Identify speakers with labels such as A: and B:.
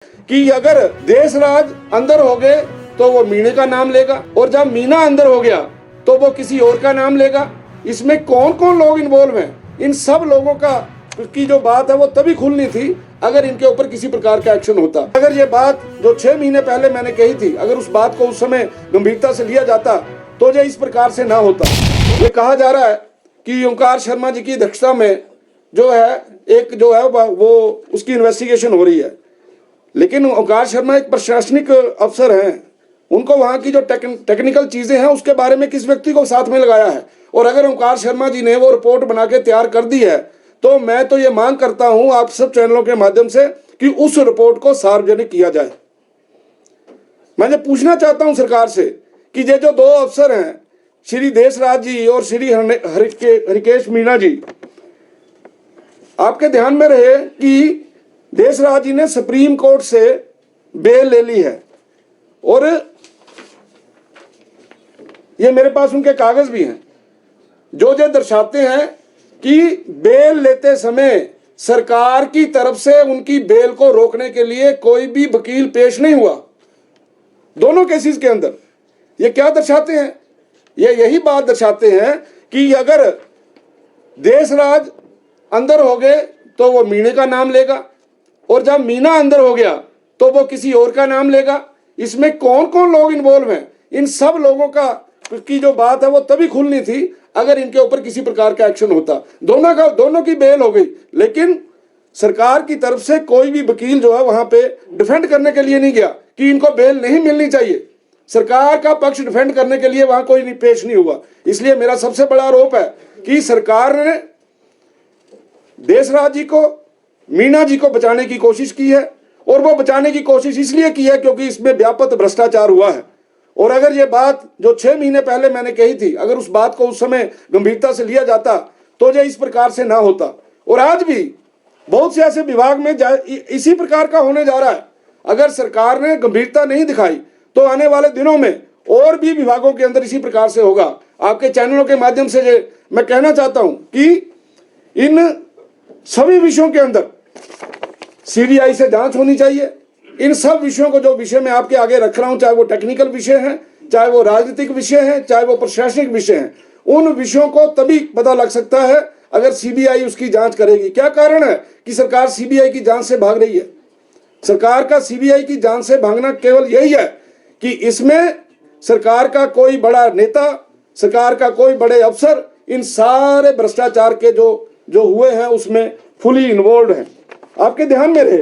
A: कि अगर देश राज अंदर हो गए तो वो मीणे का नाम लेगा, और जब मीना अंदर हो गया तो वो किसी और का नाम लेगा। इसमें कौन कौन लोग इन्वॉल्व हैं, इन सब लोगों की जो बात है वो तभी खुलनी थी अगर इनके ऊपर किसी प्रकार का एक्शन होता। अगर ये बात जो 6 महीने पहले मैंने कही थी, अगर उस बात को उस समय गंभीरता से लिया जाता तो ये इस प्रकार से ना होता। ये कहा जा रहा है कि ओंकार शर्मा जी की अध्यक्षता में जो है एक जो है वो उसकी इन्वेस्टिगेशन हो रही है, लेकिन ओंकार शर्मा एक प्रशासनिक अफसर हैं, उनको वहां की जो टेक्निकल चीजें हैं उसके बारे में किस व्यक्ति को साथ में लगाया है। और अगर ओंकार शर्मा जी ने वो रिपोर्ट बना के तैयार कर दी है तो मैं तो ये मांग करता हूं आप सब चैनलों के माध्यम से कि उस रिपोर्ट को सार्वजनिक किया जाए। मैं ये पूछना चाहता हूं सरकार से कि ये जो 2 अफसर हैं, श्री देशराज जी और श्री हरिकेश मीणा जी, आपके ध्यान में रहे कि देशराज जी ने सुप्रीम कोर्ट से बेल ले ली है, और ये मेरे पास उनके कागज भी हैं जो दर्शाते हैं कि बेल लेते समय सरकार की तरफ से उनकी बेल को रोकने के लिए कोई भी वकील पेश नहीं हुआ। दोनों केसेस के अंदर ये क्या दर्शाते हैं, ये यही बात दर्शाते हैं कि अगर देशराज अंदर हो गए तो वो मीणे का नाम लेगा, और जब मीना अंदर हो गया तो वो किसी और का नाम लेगा। इसमें कौन कौन लोग इन्वॉल्व हैं, इन सब लोगों की जो बात है वो तभी खुलनी थी अगर इनके ऊपर किसी प्रकार का एक्शन होता। दोनों की बेल हो गई, लेकिन सरकार की तरफ से कोई भी वकील जो है वहां पे डिफेंड करने के लिए नहीं गया कि इनको बेल नहीं मिलनी चाहिए। सरकार का पक्ष डिफेंड करने के लिए वहां कोई पेश नहीं हुआ। इसलिए मेरा सबसे बड़ा आरोप है कि सरकार ने देशराज जी को, मीणा जी को बचाने की कोशिश की है, और वो बचाने की कोशिश इसलिए की है क्योंकि इसमें व्यापक भ्रष्टाचार हुआ है। और अगर ये बात जो 6 महीने पहले मैंने कही थी, अगर उस बात को उस समय गंभीरता से लिया जाता तो ये इस प्रकार से ना होता। और आज भी बहुत से ऐसे विभाग में इसी प्रकार का होने जा रहा है। अगर सरकार ने गंभीरता नहीं दिखाई तो आने वाले दिनों में और भी विभागों के अंदर इसी प्रकार से होगा। आपके चैनलों के माध्यम से मैं कहना चाहता हूं कि इन सभी विषयों के अंदर सीबीआई से जांच होनी चाहिए। इन सब विषयों को, जो विषय मैं आपके आगे रख रहा हूं, चाहे वो टेक्निकल विषय हैं, चाहे वो राजनीतिक विषय हैं, चाहे वो प्रशासनिक विषय हैं, उन विषयों को तभी पता लग सकता है अगर सीबीआई उसकी जांच करेगी। क्या कारण है कि सरकार सीबीआई की जांच से भाग रही है? सरकार का सीबीआई की जांच से भागना केवल यही है कि इसमें सरकार का कोई बड़ा नेता, सरकार का कोई बड़े अफसर इन सारे भ्रष्टाचार के जो हुए हैं उसमें फुली इन्वॉल्व हैं। आपके ध्यान में रहे